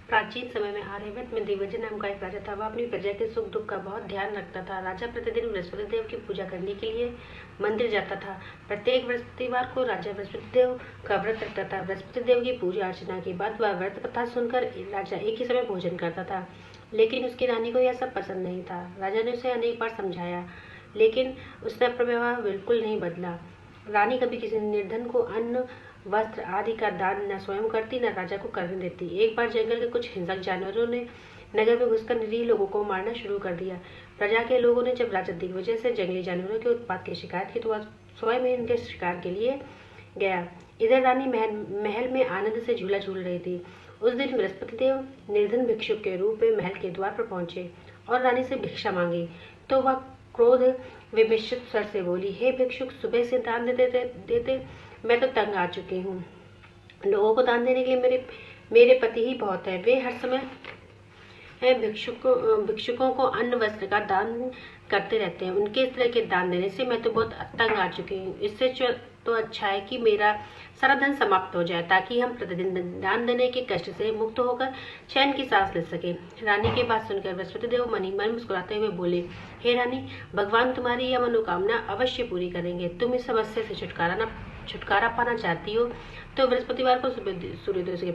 प्राचीन समय में आर्यावर्त में देवव्रत नाम का एक राजा था। वह अपनी प्रजा के सुख दुख का बहुत ध्यान रखता था। राजा प्रतिदिन बृहस्पति देव की पूजा करने के लिए मंदिर जाता था। प्रत्येक बृहस्पतिवार को राजा बृहस्पति देव का व्रत रखता था। बृहस्पति देव की पूजा अर्चना के बाद वह व्रत कथा सुनकर राजा एक ही समय भोजन करता था। लेकिन उसकी रानी को यह सब पसंद नहीं था। राजा ने उसे अनेक बार समझाया, लेकिन उसने अपना व्यवहार बिल्कुल नहीं बदला। रानी कभी किसी निर्धन को अन्न, वस्त्र आदि का दान न स्वयं करती, न राजा को करने देती। एक बार जंगल के कुछ हिंसक जानवरों ने नगर में घुसकर निरीह लोगों को मारना शुरू कर दिया। प्रजा के लोगों ने जब राजा दिग्विजय से जंगली जानवरों के उत्पात की शिकायत की तो वह स्वयं ही उनके शिकार के लिए गया। इधर रानी महल में आनंद से झूला झूल रही थी। उस दिन बृहस्पति देव निर्धन भिक्षुक के रूप में महल के द्वार पर पहुंचे और रानी से भिक्षा मांगी। तो वह क्रोध विमिश्रित स्वर से बोली, हे भिक्षुक, सुबह से दान देते मैं तो तंग आ चुकी हूँ। लोगों को दान देने के लिए मेरे पति ही बहुत है। वे हर समय भिक्षुकों को अन्न वस्त्र का दान करते रहते हैं। उनके इस तरह के दान देने से मैं तो बहुत तंग आ चुकी हूँ। इससे तो अच्छा है कि मेरा सारा धन समाप्त हो जाए, ताकि हम प्रतिदिन दान देने के कष्ट से मुक्त होकर चैन की सांस ले सके। रानी की बात सुनकर बृहस्पति देव मन ही मन मुस्कुराते हुए बोले, हे रानी, भगवान तुम्हारी यह मनोकामना अवश्य पूरी करेंगे। तुम इस समस्या से छुटकारा पाना चाहती हो तो बृहस्पतिवार को सूर्योदय से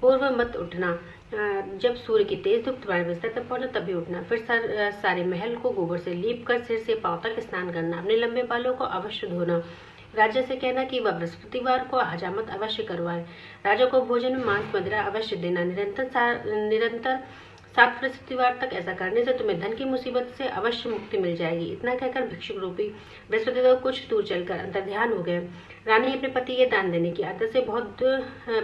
पूर्व मत उठना। जब सूर्य की तेज धूप तुम्हारे बिस्तर तक पहुंचे तभी उठना। फिर सारे महल को गोबर से लीप कर सिर से पांव तक स्नान करना। अपने लंबे बालों को अवश्य धोना। राजा से कहना कि वह बृहस्पतिवार को हजामत अवश्य करवाए। राजा को भोजन में मांस मदिरा अवश्य देना। निरंतर 7 बृहस्पतिवार तक ऐसा करने से तुम्हें धन की मुसीबत से अवश्य मुक्ति मिल जाएगी। इतना कहकर भिक्षुक रूपी बृहस्पति देव कुछ दूर चलकर अंतर्ध्यान हो गए। रानी अपने पति के दान देने की आदत से बहुत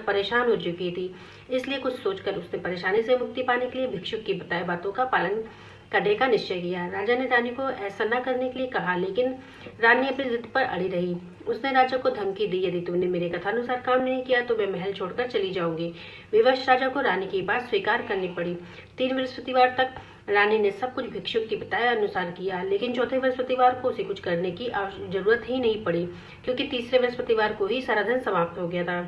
परेशान हो चुकी थी, इसलिए कुछ सोचकर उसने परेशानी से मुक्ति पाने के लिए भिक्षुक की बताई बातों का पालन करने का निश्चय किया। राजा ने रानी को ऐसा न करने के लिए कहा, लेकिन रानी अपनी जिद पर अड़ी रही। उसने राजा को धमकी दी, यदि तुमने मेरे कथानुसार काम नहीं किया तो मैं महल छोड़कर चली जाऊंगी। विवश राजा को रानी की बात स्वीकार करनी पड़ी। 3 बृहस्पतिवार तक रानी ने सब कुछ भिक्षुक की बताया अनुसार किया, लेकिन चौथे बृहस्पतिवार को उसे कुछ करने की जरूरत ही नहीं पड़ी, क्योंकि तीसरे बृहस्पतिवार को ही सारा धन समाप्त हो गया था।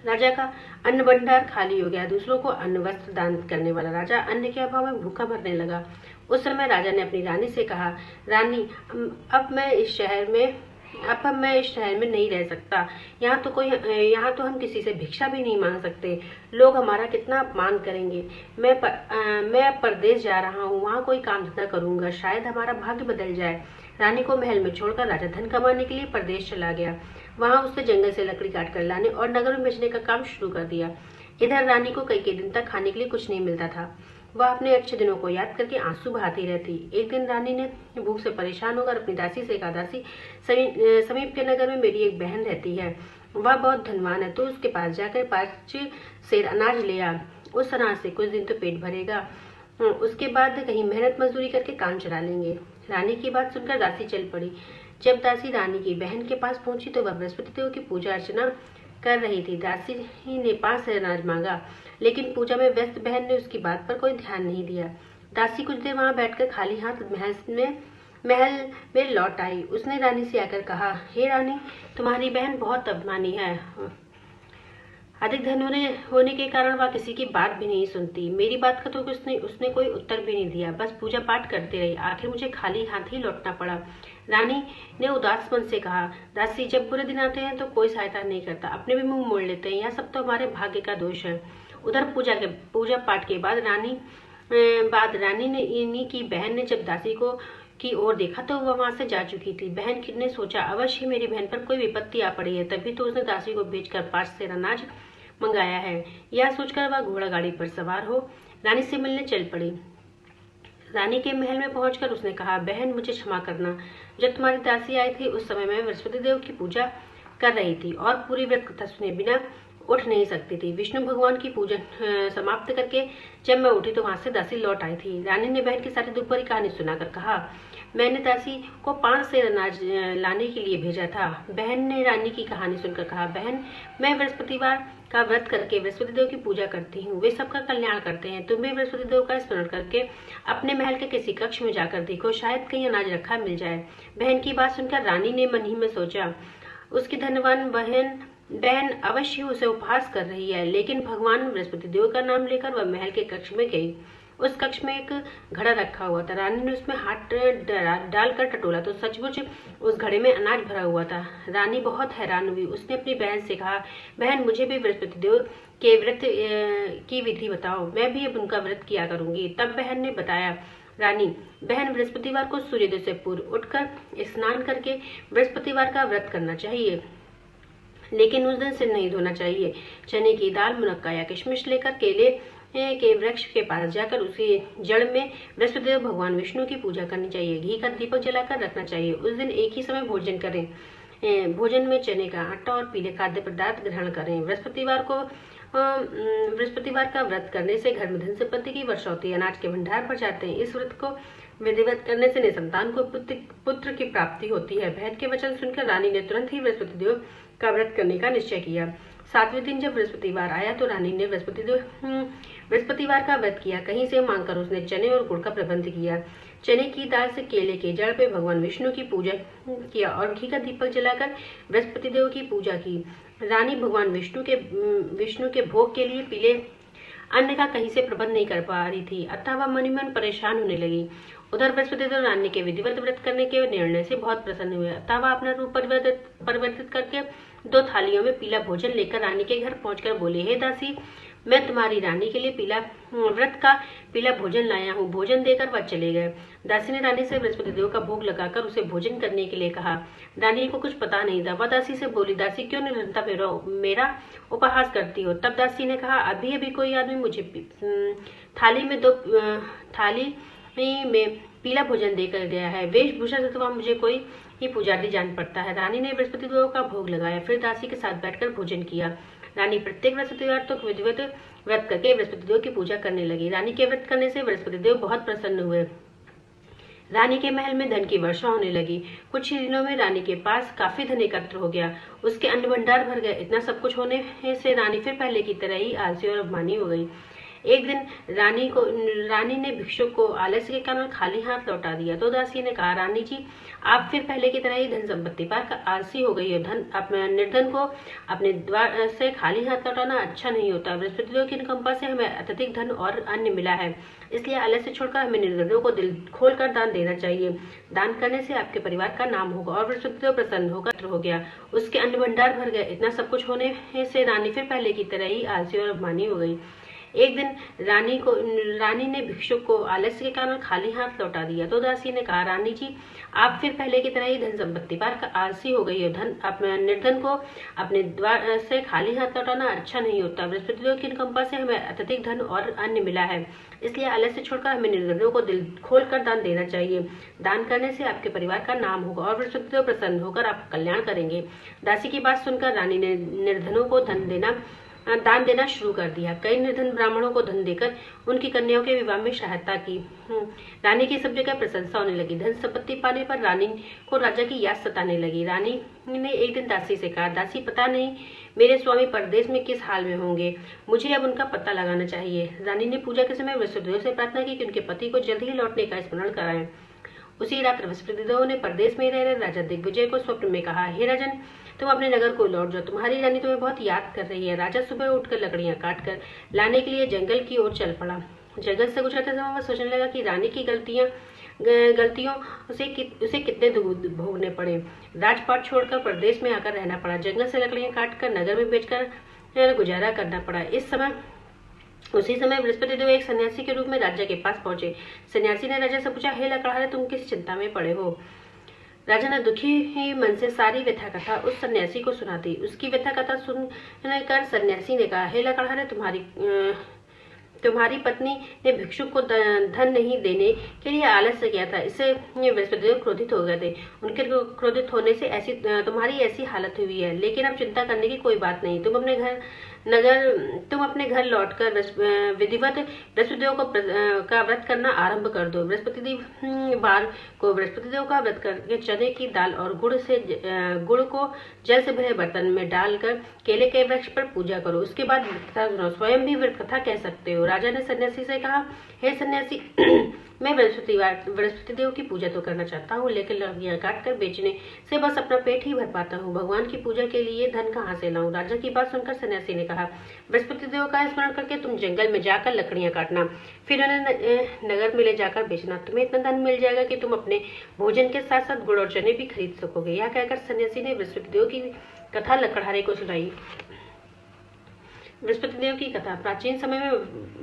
राजा का अन्न भंडार खाली हो गया। दूसरों को अन्न वस्त्र दान करने वाला राजा अन्न के अभाव में भूखा मरने लगा। उस समय राजा ने अपनी रानी से कहा, रानी, अब मैं इस शहर में नहीं रह सकता। यहाँ तो हम किसी से भिक्षा भी नहीं मांग सकते। लोग हमारा कितना अपमान करेंगे। मैं अब परदेश जा रहा हूँ, वहाँ कोई काम धंधा करूंगा, शायद हमारा भाग्य बदल जाए। रानी को महल में छोड़कर राजा धन कमाने के लिए परदेश चला गया। वहां उसने जंगल से लकड़ी काट कर लाने और नगर में बेचने का काम शुरू कर दिया। इधर रानी को कई दिन तक खाने के लिए कुछ नहीं मिलता था। वह अपने अच्छे दिनों को याद करके आंसू बहाती रहती। एक दिन रानी ने भूख से परेशान होकर अपनी दासी से कहा, दासी, समीप के नगर में मेरी एक बहन रहती है। वह बहुत धनवान है, तो उसके पास जाकर 5 सेर अनाज ले आ। उस अनाज से कुछ दिन तो पेट भरेगा, उसके बाद कहीं मेहनत मजदूरी करके काम चला लेंगे। रानी की बात सुनकर दासी चल पड़ी। जब दासी रानी की बहन के पास पहुंची तो वह बृहस्पति देव की पूजा अर्चना कर रही थी। दासी ने 5 सेर अनाज मांगा, लेकिन पूजा में व्यस्त बहन ने उसकी बात पर कोई ध्यान नहीं दिया। दासी कुछ देर वहां बैठकर खाली हाथ महल में लौट आई। उसने रानी से आकर कहा, हे रानी, तुम्हारी बहन बहुत अभिमानी है। अधिक धन होने के कारण वह किसी की बात भी नहीं सुनती। मेरी बात का तो उसने कोई उत्तर भी नहीं दिया, बस पूजा पाठ करती रही। आखिर मुझे खाली हाथ ही लौटना पड़ा। रानी ने उदास मन से कहा, दासी, जब बुरे दिन आते हैं तो कोई सहायता नहीं करता, अपने भी मुंह मोड़ लेते हैं। यह सब तो हमारे भाग्य का दोष है। उधर पूजा पाठ के बाद रानी ने की बहन ने जब दासी की ओर देखा तो वह वहां से जा चुकी थी। बहन ने सोचा, अवश्य मेरी बहन पर कोई विपत्ति आ पड़ी है, तभी तो उसने दासी को बेचकर 5 सेर अनाज मंगाया है। यह सोचकर वह घोड़ा गाड़ी पर सवार हो रानी से मिलने चल पड़ी। रानी के महल में पहुंचकर उसने कहा, बहन, मुझे क्षमा करना। जब तुम्हारी दासी आई थी उस समय मैं बृहस्पति देव की पूजा कर रही थी और पूरी व्रत कथा सुने बिना उठ नहीं सकती थी। विष्णु भगवान की पूजा समाप्त करके जब मैं उठी तो वहां से दासी लौट आई थी। रानी ने बहन की सारी दुख भरी कहानी सुनाकर कहा, मैंने दासी को 5 सेर अनाज लाने के लिए भेजा था। बहन ने रानी की कहानी सुनकर कहा, बहन, मैं बृहस्पतिवार का व्रत करके बृहस्पति देव की पूजा करती हूँ। वे सबका कल्याण करते हैं। तुम भी बृहस्पति देव का स्मरण करके अपने महल के किसी कक्ष में जाकर देखो, शायद कहीं अनाज रखा मिल जाए। बहन की बात सुनकर रानी ने मन ही में सोचा, उसकी धनवान बहन बहन अवश्य उसे उपहास कर रही है। लेकिन भगवान बृहस्पति देव का नाम लेकर वह महल के कक्ष में गई। उस कक्ष में एक घड़ा रखा हुआ था। रानी ने उसमें हाथ डालकर टटोला तो सचमुच उस घड़े में अनाज भरा हुआ था। रानी बहुत हैरान हुई। उसने अपनी बहन से कहा, बहन मुझे भी बृहस्पति देव के व्रत की विधि बताओ, मैं भी अब उनका व्रत किया करूंगी। तब बहन ने बताया, रानी, बहन बृहस्पतिवार को सूर्योदय से पूर्व उठकर स्नान करके बृहस्पतिवार का व्रत करना चाहिए, लेकिन उस दिन सिर नहीं धोना चाहिए। चने की दाल, मुनक्का या किशमिश लेकर केले के वृक्ष के पास जाकर उसकी जड़ में बृहस्पति भगवान विष्णु की पूजा करनी चाहिए। घी का दीपक जलाकर रखना चाहिए। उस दिन एक ही समय भोजन करें। भोजन में चने का आटा और पीले खाद्य पदार्थ ग्रहण करें। बृहस्पतिवार का व्रत करने से घर में धन संपत्ति की वर्षा होती है, अनाज के भंडार भर जाते हैं। इस व्रत को विधिवत करने से निसंतान को पुत्र की प्राप्ति होती है। बहन के वचन सुनकर रानी ने तुरंत ही बृहस्पति देव का व्रत करने का निश्चय किया। 7वें दिन जब बृहस्पतिवार आया तो रानी ने बृहस्पतिवार का व्रत किया। कहीं से मांगकर उसने चने और गुड़ का प्रबंध किया। चने की दाल से केले के जड़ पे भगवान विष्णु की पूजा किया और घी का दीपक जलाकर बृहस्पति देव की पूजा की। रानी भगवान विष्णु के भोग के लिए पीले अन्न का कहीं से प्रबंध नहीं कर पा रही थी, अतः वह मन ही मन परेशान होने लगी। उधर बृहस्पति देव रानी के विधिवत व्रत करने के निर्णय से बहुत प्रसन्न हुए, अतः वह अपना रूप परिवर्तित करके 2 थालियों में पीला भोजन लेकर रानी के घर पहुंचकर बोले, हे दासी, मैं तुम्हारी रानी के लिए व्रत का पीला भोजन लाया हूँ। भोजन देकर वह चले गए। दासी ने रानी से बृहस्पति देव का भोग लगाकर उसे भोजन करने के लिए कहा। रानी को कुछ पता नहीं था। वह दासी से बोली, दासी क्यों निरंतर मेरा उपहास करती हो? तब दासी ने कहा, अभी अभी कोई आदमी मुझे थाली में पीला भोजन देकर गया है। वेशभूषा से तो वह मुझे कोई ही पुजारी जान पड़ता है। रानी ने बृहस्पति देव का भोग लगाया, फिर दासी के साथ बैठकर भोजन किया। रानी प्रत्येक बृहस्पतिवार तो विधिवत व्रत करके बृहस्पति देव की पूजा करने लगी। रानी के व्रत करने से बृहस्पति देव बहुत प्रसन्न हुए। रानी के महल में धन की वर्षा होने लगी। कुछ ही दिनों में रानी के पास काफी धन एकत्र हो गया। उसके अन्न भंडार भर गए। इतना सब कुछ होने से रानी फिर पहले की तरह ही आलसी और अभिमानी हो गई। एक दिन रानी ने भिक्षुक को आलस्य के कारण खाली हाथ लौटा दिया तो दासी ने कहा, रानी जी, आप फिर पहले की तरह ही धन संपत्ति पाकर आलसी हो गई हो। निर्धन को अपने द्वार से खाली हाथ लौटाना अच्छा नहीं होता। बृहस्पति देव की अनुकंपा से हमें अत्यधिक धन और अन्न मिला है, इसलिए आलस्य छोड़कर हमें निर्धनों को दिल खोलकर दान देना चाहिए। दान करने से आपके परिवार का नाम होगा। और बृहस्पति देव प्रसन्न होकर हो गया। उसके अन्न भंडार भर गए। इतना सब कुछ होने से रानी फिर पहले की तरह ही आलसी और अभिमानी हो गई। एक दिन रानी ने भिक्षुक को आलस्य के कारण खाली हाथ लौटा दिया तो दासी ने कहा, रानी जी, आप फिर पहले की तरह ही धन संपत्ति पाकर आलसी हो गई हो। निर्धन को अपने द्वार से खाली हाथ लौटाना अच्छा नहीं होता। बृहस्पति देव की अनुकंपा से हमें अत्यधिक धन और अन्न मिला है, इसलिए आलस्य छोड़कर हमें निर्धनों को दिल खोलकर दान देना चाहिए। दान करने से आपके परिवार का नाम होगा और बृहस्पति देव प्रसन्न होकर आपका कल्याण करेंगे। दासी की बात सुनकर रानी ने निर्धनों को दान देना शुरू कर दिया। कई निर्धन ब्राह्मणों को धन देकर उनकी कन्याओं के विवाह में सहायता की। रानी की सब जगह प्रशंसा होने लगी। धन संपत्ति पाने पर रानी को राजा की याद सताने लगी। रानी ने एक दिन दासी से कहा, दासी, पता नहीं मेरे स्वामी परदेश में किस हाल में होंगे, मुझे अब उनका पता लगाना चाहिए। रानी ने पूजा के समय बृहस्पति देव से प्रार्थना की कि उनके पति को जल्द ही लौटने का स्मरण कराएं। उसी रात बृहस्पति देव ने परदेश में रह रहे राजा दिग्विजय को स्वप्न में कहा, हे राजन, तुम अपने नगर को लौट जाओ, तुम्हारी रानी तुम्हें बहुत याद कर रही है। राजा सुबह उठकर लकड़ियां काटकर लाने के लिए जंगल की ओर चल पड़ा। जंगल से गुजरते समय वह सोचने लगा कि रानी की गलतियों उसे कितने दुख भोगने पड़े। राजपाट छोड़कर परदेश में आकर रहना पड़ा। जंगल से लकड़ियां काटकर नगर में बेचकर गुजारा करना पड़ा। उसी समय बृहस्पति देव एक सन्यासी के रूप में राजा के पास पहुंचे। सन्यासी ने राजा से पूछा, हे लकड़हारे, तुम किस चिंता में पड़े हो? राजा ने दुखी मन से सारी व्यथा कथा उस सन्यासी को सुना दी। उसकी व्यथा कथा सुनकर सन्यासी ने कहा, हे लकड़हारे, तुम्हारी पत्नी ने भिक्षुक को धन नहीं देने के लिए आलस्य किया था। इससे बृहस्पति देव क्रोधित हो गए थे। उनके क्रोधित होने से तुम्हारी ऐसी हालत हुई है। लेकिन अब चिंता करने की कोई बात नहीं। तुम अपने घर लौटकर विधिवत बृहस्पति देव का व्रत करना आरंभ कर दो। बृहस्पतिवार को बृहस्पति देव का व्रत करके चने की दाल और गुड़ को जल से भरे बर्तन में डालकर केले के वृक्ष पर पूजा करो। उसके बाद व्रत कथा सुनो। स्वयं भी व्रत कथा कह सकते हो। राजा ने सन्यासी से कहा, हे सन्यासी, मैं बृहस्पति देव की पूजा तो करना चाहता हूँ, लेकिन लकड़ियाँ काट कर बेचने से बस अपना पेट ही भर पाता हूँ। भगवान की पूजा के लिए धन कहाँ से लाऊं? राजा की बात सुनकर सन्यासी ने कहा, बृहस्पति देव का स्मरण करके तुम जंगल में जाकर लकड़ियाँ काटना, फिर उन्हें नगर में ले जाकर बेचना। तुम्हें इतना धन मिल जाएगा कि तुम अपने भोजन के साथ साथ गुड़ और चने भी खरीद सकोगे। यह कहकर सन्यासी ने बृहस्पति देव की कथा लकड़हारे को सुनाई। बृहस्पति देव की कथा। प्राचीन समय में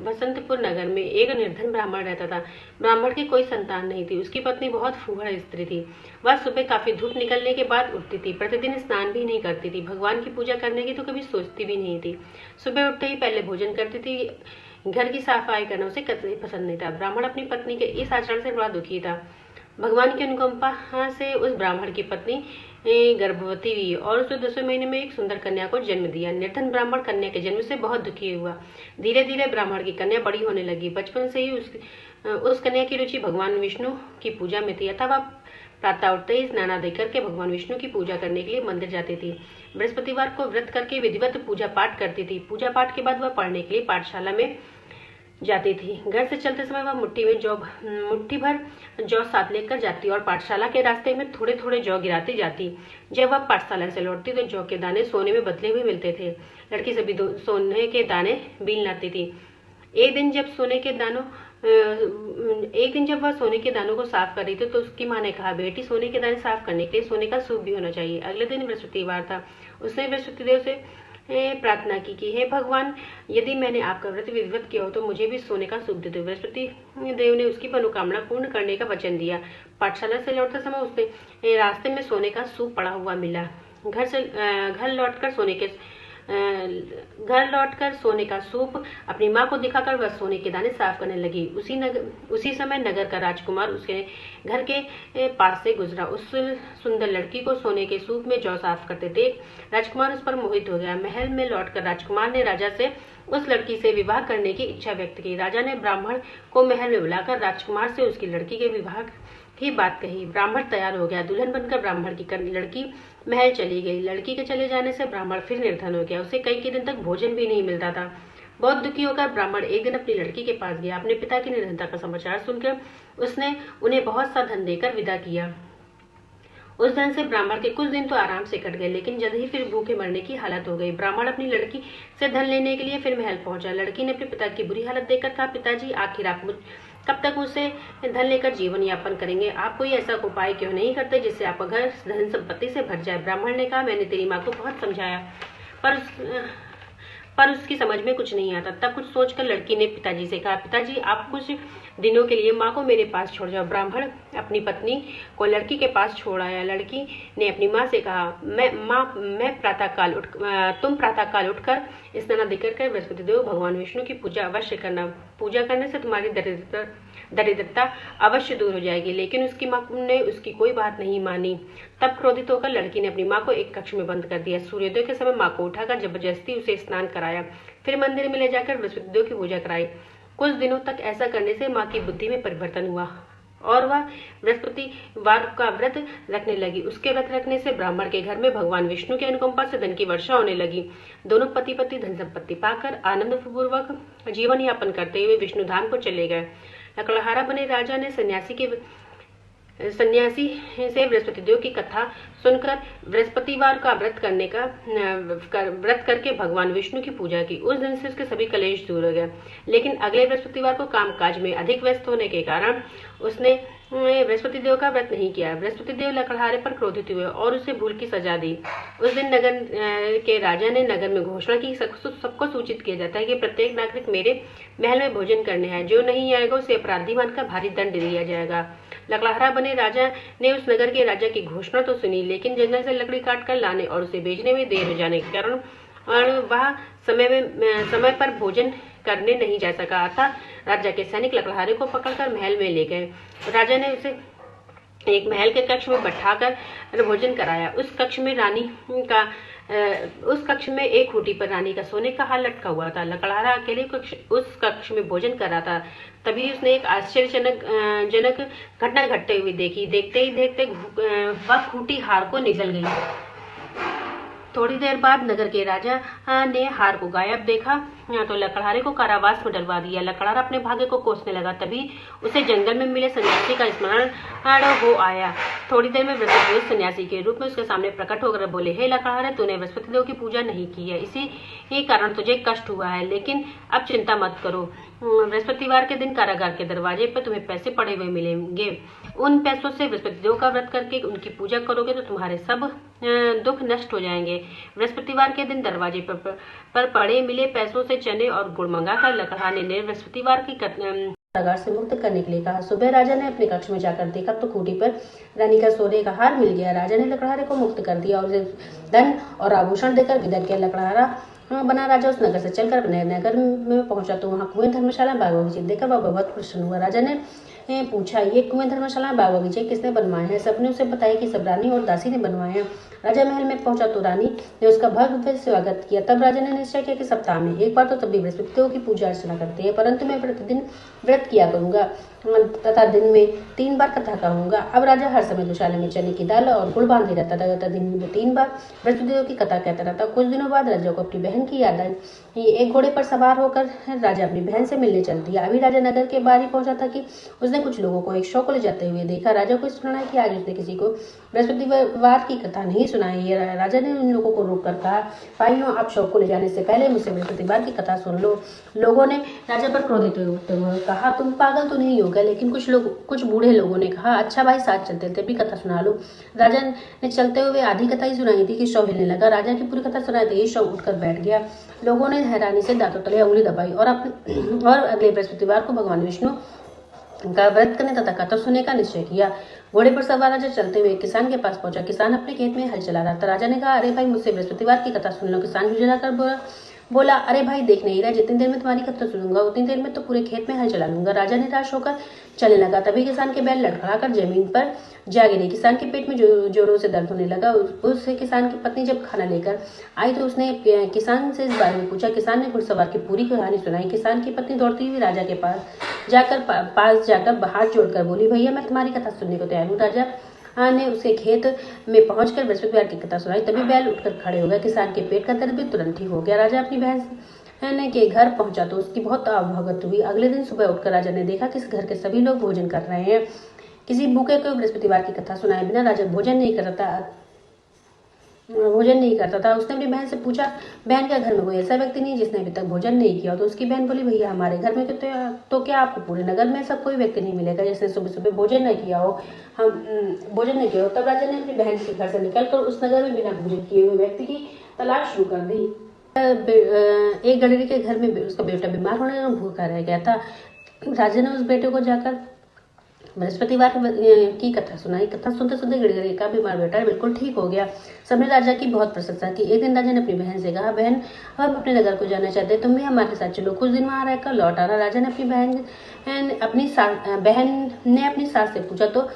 बसंतपुर नगर में एक निर्धन ब्राह्मण रहता था। ब्राह्मण की कोई संतान नहीं थी। उसकी पत्नी बहुत फूहड़ स्त्री थी। वह सुबह काफी धूप निकलने के बाद उठती थी। प्रतिदिन स्नान भी नहीं करती थी। भगवान की पूजा करने की तो कभी सोचती भी नहीं थी। सुबह उठते ही पहले भोजन करती थी। घर की सफाई करना उसे कतई पसंद नहीं था। ब्राह्मण अपनी पत्नी के इस आचरण से बड़ा दुखी था। भगवान की अनुकंपा से उस ब्राह्मण की पत्नी गर्भवती हुई और उसने 10वें महीने में एक सुंदर कन्या को जन्म दिया। निर्धन ब्राह्मण कन्या के जन्म से बहुत दुखी हुआ। धीरे धीरे ब्राह्मण की कन्या बड़ी होने लगी। बचपन से ही उस कन्या की रुचि भगवान विष्णु की पूजा में थी। अतः वह प्रातः उठते ही स्नान आदि करके भगवान विष्णु की पूजा करने के लिए मंदिर जाती थी। बृहस्पतिवार को व्रत करके विधिवत पूजा पाठ करती थी। पूजा पाठ के बाद वह पढ़ने के लिए पाठशाला में जाती थी। घर से चलते समय वह मुट्ठी भर जौ साथ लेकर जाती और पाठशाला के रास्ते में थोड़े थोड़े जौ गिराती जाती। जब वह पाठशाला से लौटती तो जौ के दाने सोने में बदले हुए मिलते थे। लड़की सभी सोने के दाने बीन लाती थी। एक दिन जब वह सोने के दानों को साफ कर रही थी तो उसकी माँ ने कहा, बेटी, सोने के दाने साफ करने के लिए सोने का सूप भी होना चाहिए। अगले दिन बृहस्पतिवार था। उसने बृहस्पति देव से प्रार्थना की, हे भगवान, यदि मैंने आपका व्रत विधिवत किया हो तो मुझे भी सोने का सूप दे दो। बृहस्पति देव ने उसकी मनोकामना पूर्ण करने का वचन दिया। पाठशाला से लौटते समय उसने रास्ते में सोने का सूप पड़ा हुआ मिला। घर लौटकर सोने का सूप अपनी माँ को दिखाकर वह सोने के दाने साफ करने लगी। उसी समय नगर का राजकुमार उसके घर के पास से गुजरा। उस सुंदर लड़की को सोने के सूप में जौ साफ करते देख राजकुमार उस पर मोहित हो गया। महल में लौटकर राजकुमार ने राजा से उस लड़की से विवाह करने की इच्छा व्यक्त की। राजा ने ब्राह्मण को महल में बुलाकर राजकुमार से उसकी लड़की के विवाह की बात कही। ब्राह्मण तैयार हो गया। दुल्हन बनकर ब्राह्मण की लड़की महल चली गई। लड़की के चले जाने से ब्राह्मण फिर निर्धन हो गया। उसे कई दिन तक भोजन भी नहीं मिलता था। बहुत दुखी होकर ब्राह्मण एक दिन अपनी लड़की के पास गया। अपने पिता की निर्धनता का समाचार सुनकर उसने उन्हें बहुत सा धन देकर विदा किया। उस धन से ब्राह्मण के कुछ दिन तो आराम से कट गए, लेकिन जल्द ही फिर भूखे मरने की हालत हो गई। ब्राह्मण अपनी लड़की से धन लेने के लिए फिर महल पहुंचा। लड़की ने अपने पिता की बुरी हालत देखकर कहा, पिताजी, आखिर आप कब तक मुझसे धन लेकर जीवन यापन करेंगे? आप कोई ऐसा उपाय क्यों नहीं करते जिससे आपका घर धन संपत्ति से भर जाए? ब्राह्मण ने कहा, मैंने तेरी माँ को बहुत समझाया पर उसकी समझ में कुछ नहीं आता। तब कुछ सोचकर लड़की ने पिताजी से कहा, पिताजी, आप कुछ दिनों के लिए माँ को मेरे पास छोड़ जाओ। ब्राह्मण अपनी पत्नी को लड़की के पास छोड़ आया। लड़की ने अपनी माँ से कहा, तुम प्रातःकाल उठकर स्नान आदि कर बृहस्पति देव भगवान विष्णु की पूजा अवश्य करना। पूजा करने से तुम्हारी दरिद्रता अवश्य दूर हो जाएगी। लेकिन उसकी माँ ने उसकी कोई बात नहीं मानी। तब क्रोधित होकर लड़की ने अपनी माँ को एक कक्ष में बंद कर दिया। सूर्योदय के समय माँ को उठाकर जबरदस्ती उसे स्नान कराया। फिर मंदिर में ले जाकर बृहस्पति देव की पूजा कराई। कुछ दिनों तक ऐसा करने से माँ की बुद्धि में परिवर्तन हुआ और वह बृहस्पतिवार का व्रत रखने लगी। उसके व्रत रखने से ब्राह्मण के घर में भगवान विष्णु की अनुकंपा से धन की वर्षा होने लगी। दोनों पति पत्नी धन संपत्ति पाकर आनंद पूर्वक जीवन यापन करते हुए विष्णु धाम को चले गए। लकड़हारा बने राजा ने सन्यासी से बृहस्पति देव की कथा सुनकर बृहस्पतिवार का व्रत करके भगवान विष्णु की पूजा की। उस दिन से उसके सभी कलेश दूर हो गए। लेकिन अगले बृहस्पतिवार को कामकाज में अधिक व्यस्त होने के कारण उसने बृहस्पति देव का व्रत नहीं किया। बृहस्पति देव लकड़हारे पर क्रोधित हुए और उसे भूल की सजा दी। उस दिन नगर के राजा ने नगर में घोषणा की, सबको सूचित किया जाता है कि प्रत्येक नागरिक मेरे महल में भोजन करने आए। जो नहीं आएगा उसे अपराधी मानकर भारी दंड दिया जाएगा। लकड़हारा बने राजा ने उस नगर के राजा की घोषणा तो सुनी, लेकिन जंगल से लकड़ी काट कर लाने और उसे बेचने में देर हो जाने के कारण वह समय पर भोजन करने नहीं जा सका। अतः राजा के सैनिक लकड़हारे को पकड़कर महल में ले गए। राजा ने उसे एक महल के कक्ष में बैठाकर भोजन कराया। उस कक्ष में एक खूंटी पर रानी का सोने का हार लटका हुआ था। लकड़हारा अकेले उस कक्ष में भोजन कर रहा था। तभी उसने एक आश्चर्यजनक घटना घटते हुए देखी। देखते ही देखते वह खूंटी हार को निगल गई। थोड़ी देर बाद नगर के राजा ने हार को गायब देखा तो लकड़हारे को कारावास में डलवा दिया। लकड़हारा अपने भाग्य को कोसने लगा, तभी उसे जंगल में मिले सन्यासी का स्मरण हो आया। थोड़ी देर में बृहस्पति सन्यासी के रूप में उसके सामने प्रकट होकर बोले, हे लकड़हारे, तूने बृहस्पति देव की पूजा नहीं की है, इसी कारण तुझे कष्ट हुआ है, लेकिन अब चिंता मत करो। बृहस्पतिवार के दिन कारागार के दरवाजे पर तुम्हें पैसे पड़े हुए मिलेंगे। उन पैसों से बृहस्पति देव का व्रत करके उनकी पूजा करोगे तो तुम्हारे सब दुख नष्ट हो जाएंगे। बृहस्पतिवार के दिन दरवाजे पर पड़े मिले पैसों से चने और गुड़ मंगाकर लकड़हारे ने बृहस्पतिवार की कारागार से मुक्त करने के लिए कहा। सुबह राजा ने अपने कक्ष में जाकर देखा तो खूंटी पर रानी का सोने का हार मिल गया। राजा ने लकड़हारे को मुक्त कर दिया और उसे धन और आभूषण देकर विदा किया। लकड़हारा बना राजा उस नगर से चलकर अपने नगर में पहुंचा तो वहां कुएं, धर्मशाला, बाग बगीचे देखकर वह बहुत प्रसन्न हुआ। राजा ने पूछा, ये कुएं, धर्मशाला, बाग बगीचे किसने बनवाए हैं? सबने उसे बताया कि सब रानी और दासी ने बनवाए हैं। राजा महल में पहुंचा तो रानी ने उसका भव्य स्वागत किया। तब राजा ने निश्चय किया कि सप्ताह में एक बार तो तभी बृहस्पति देव की पूजा अर्चना करते हैं, परंतु मैं प्रतिदिन व्रत किया करूंगा तथा दिन में 3 बार कथा कहूंगा। अब राजा हर समय दुशाले में चने की दाल और गुड़ बांधे रहता था तथा दिन में 3 बार बृहस्पति देव की कथा कहता रहता। कुछ दिनों बाद राजा को अपनी बहन की याद आई। एक घोड़े पर सवार होकर राजा अपनी बहन से मिलने चल दिया। अभी राजा नगर के बाहर ही पहुंचा था कि उसने कुछ लोगों को एक शव को ले जाते हुए देखा। राजा को स्मरण है कि आज उसने किसी को बृहस्पतिवार की कथा नहीं सुनाई है। राजा ने उन लोगों को रोककर कहा, भाइयों, आप शव को ले जाने से पहले मुझसे बृहस्पतिवार की कथा सुन लो। लोगों ने राजा पर क्रोधित होते हुए कहा, तुम पागल तो नहीं हो गए? लेकिन कुछ बूढ़े लोगों ने कहा, अच्छा भाई, साथ चलते थे, भी कथा सुना लो। राजा ने चलते हुए आधी कथा ही सुनाई थी कि शव हिलने लगा। राजा की पूरी कथा सुनाई थी, शव उठकर बैठ गया। लोगों ने हैरानी से दांतों तले उंगली दबाई और अगले बृहस्पतिवार को भगवान विष्णु का व्रत करने तथा कथा सुनने का निश्चय किया। घोड़े पर सवार राजा चलते हुए किसान के पास पहुंचा। किसान अपने खेत में हल चला रहा था। राजा ने कहा, अरे भाई, मुझसे बृहस्पतिवार की कथा सुन लो। किसान झुंझुलाकर बोला, अरे भाई, देख नहीं रहा, जितनी देर में तुम्हारी कथा सुनूंगा उतनी देर में तो पूरे खेत में हल चला लूंगा। राजा निराश होकर चलने लगा। तभी किसान के बैल लड़खड़ाकर जमीन पर जा गिरे। किसान के पेट में जोरों से दर्द होने लगा। उससे किसान की पत्नी जब खाना लेकर आई तो उसने किसान से इस बारे में पूछा। किसान ने घुड़सवार की पूरी कहानी सुनाई। किसान की पत्नी दौड़ती हुई राजा के पास जाकर हाथ जोड़कर बोली, भैया, मैं तुम्हारी कथा सुनने को तैयार हूँ। राजा ने उसके खेत में पहुंचकर बृहस्पतिवार की कथा सुनाई। तभी बैल उठकर खड़े हो गए। किसान के पेट का दर्द भी तुरंत ठीक हो गया। राजा अपनी बहन के घर पहुंचा तो उसकी बहुत भगत हुई। अगले दिन सुबह उठकर राजा ने देखा कि घर के सभी लोग भोजन कर रहे हैं। किसी भूखे को बृहस्पतिवार की कथा सुनाए बिना राजा भोजन नहीं करता था। उसने अपनी बहन से पूछा, बहन, क्या घर में कोई ऐसा व्यक्ति नहीं जिसने अभी तक भोजन नहीं किया? तो उसकी बहन बोली, भैया, हमारे घर में तो क्या आपको पूरे नगर में ऐसा कोई व्यक्ति नहीं मिलेगा जिसने सुबह सुबह भोजन नहीं किया हो। तब राजा ने अपनी बहन के घर से निकलकर उस नगर में बिना भोजन किए हुए व्यक्ति की तलाश शुरू कर दी। एक गडरी के घर में उसका बेटा बीमार होने और भूखा रह गया था। राजा ने उस बेटे को जाकर बृहस्पतिवार की कथा सुनाई। कथा सुनते सुनते गडरी का बीमार बेटा बिल्कुल ठीक हो गया। सबने राजा की बहुत प्रशंसा की। एक दिन राजा ने अपनी बहन से कहा, बहन, हम अपने नगर को जाना चाहते हैं, तुम भी हमारे साथ चलो, कुछ दिन वहां रहकर लौट आना। राजा ने अपनी बहन ने अपनी सास से पूछा तो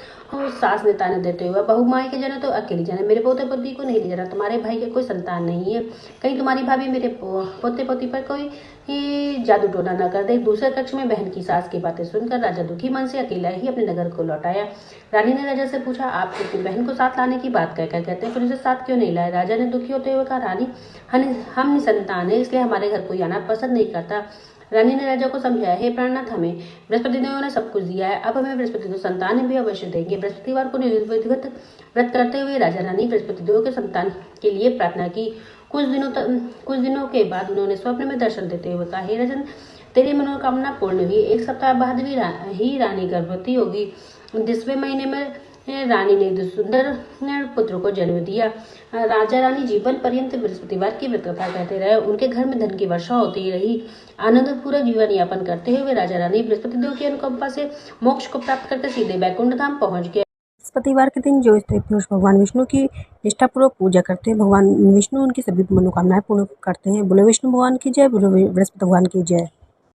सास ने ताने देते हुए, बहू माई के जाना तो अकेली जाना, मेरे पोते पोती को नहीं ले जाना, तुम्हारे भाई के कोई संतान नहीं है, कहीं तुम्हारी भाभी मेरे पोते पोती पर कोई जादू टोना न कर दे। दूसरे कक्ष में बहन की सास की बातें सुनकर राजा दुखी मन से अकेला ही अपने नगर को लौट आया। रानी ने राजा से पूछा, आप अपनी बहन को साथ लाने की बात क्या कहते हैं, फिर उसे साथ क्यों नहीं लाए? राजा ने दुखी होते हुए कहा, रानी, हम निसंतान है, इसलिए हमारे घर कोई आना पसंद नहीं करता। रानी ने राजा को समझाया, हे प्राणनाथ, हमें बृहस्पति देव ने सब कुछ दिया है, अब हमें बृहस्पति देव संतान भी अवश्य देंगे। बृहस्पतिवार को विधिवत व्रत करते हुए राजा रानी बृहस्पति देव के संतान के लिए प्रार्थना की। कुछ दिनों के बाद उन्होंने स्वप्न में दर्शन देते हुए कहा, हे राजन, तेरी मनोकामना पूर्ण हुई। 1 सप्ताह बाद ही रानी गर्भवती होगी। 10वें महीने में रानी ने 2 सुंदर पुत्रों को जन्म दिया। राजा रानी जीवन पर्यंत बृहस्पतिवार की व्रत कथा कहते रहे। उनके घर में धन की वर्षा होती ही रही। आनंदपूर्वक जीवन यापन करते हुए राजा रानी बृहस्पति देव की अनुकंपा से मोक्ष को प्राप्त करके सीधे बैकुंठ धाम पहुंच गए। बृहस्पतिवार के दिन जो स्त्री पुरुष भगवान विष्णु की निष्ठापूर्वक पूजा करते हैं, भगवान विष्णु उनकी सभी मनोकामनाएं पूर्ण करते हैं। बोलो विष्णु भगवान की जय, बोलो बृहस्पति भगवान की जय।